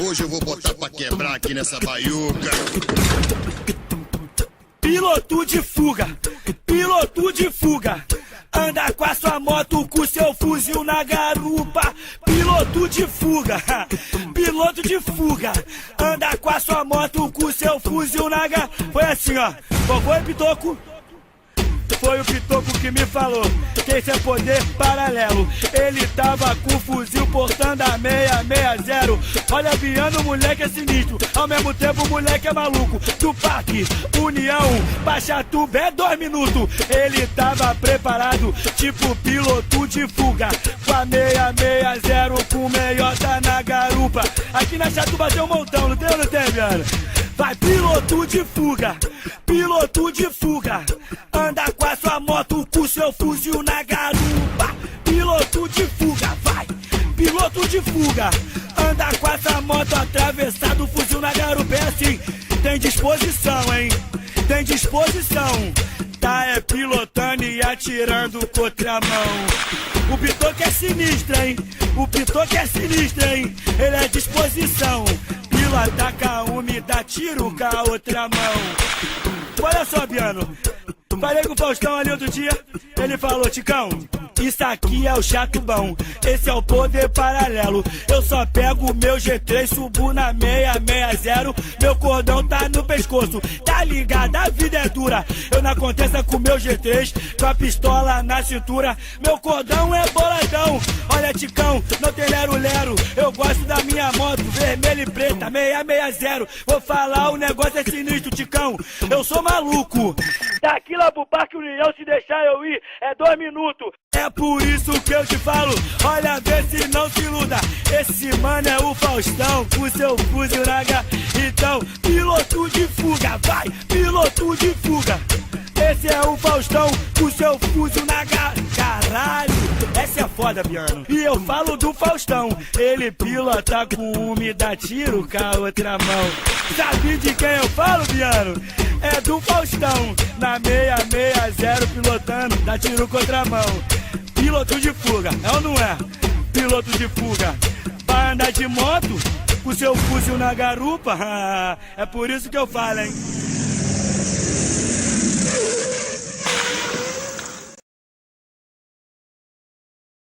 Hoje eu vou botar pra quebrar aqui nessa baiuca. Piloto de fuga, piloto de fuga. Anda com a sua moto, com seu fuzil na garupa. Piloto de fuga, piloto de fuga. Anda com a sua moto, com seu fuzil na garupa. Foi assim, ó. Qual foi, Pitoco? Foi o Pitoco que me falou que esse é poder paralelo. Ele tava com o fuzil portando a 660. Olha, Biano, o moleque é sinistro. Ao mesmo tempo, o moleque é maluco. Do Parque, União, Pachatuba é 2 minutos. Ele tava preparado, tipo piloto de fuga. Com a 660, com meiota na garupa. Aqui na Chatuba tem um montão, não tem ou não tem, Biano? Vai, piloto de fuga, piloto de fuga. Anda com a sua moto, com seu fuzil na garupa. Piloto de fuga, vai, piloto de fuga. Anda com essa moto atravessado, o fuzil na garupa. É assim, tem disposição, hein? Tem disposição. Tá é pilotando e atirando contramão. O Pitoco é sinistro, hein? O Pitoco é sinistro, hein? Ele é disposição. Ataca uma e dá tiro com a outra mão. Olha só, Biano. Falei com o Faustão ali outro dia. Ele falou, Ticão, isso aqui é o chato bom. Esse é o poder paralelo. Eu só pego o meu G3, subo na 660. Meu cordão tá no pescoço. Tá ligado? A vida é dura. Eu não aconteça com o meu G3, com a pistola na cintura. Meu cordão é boladão. Olha, Ticão, não tem lero-lero. Eu gosto da minha moto, vermelha e preta, 660. Vou falar, o negócio é sinistro, Ticão. Eu sou maluco. Daqui lá pro Parque União, se deixar eu ir, é 2 minutos. É por isso que eu te falo, olha, vê se não se iluda. Esse mano é o Faustão, com seu fuzil na garra. Então, piloto de fuga, vai, piloto de fuga. Esse é o Faustão, com seu fuzil na garra. Caralho, essa é foda, Biano. E eu falo do Faustão, ele pilota com uma e dá tiro com a outra mão. Sabe de quem eu falo, Biano? É do Faustão, na 660 pilotando, dá tiro contra a mão. Piloto de fuga, é ou não é? Piloto de fuga. Pra andar de moto, com seu fuzil na garupa, é por isso que eu falo, hein?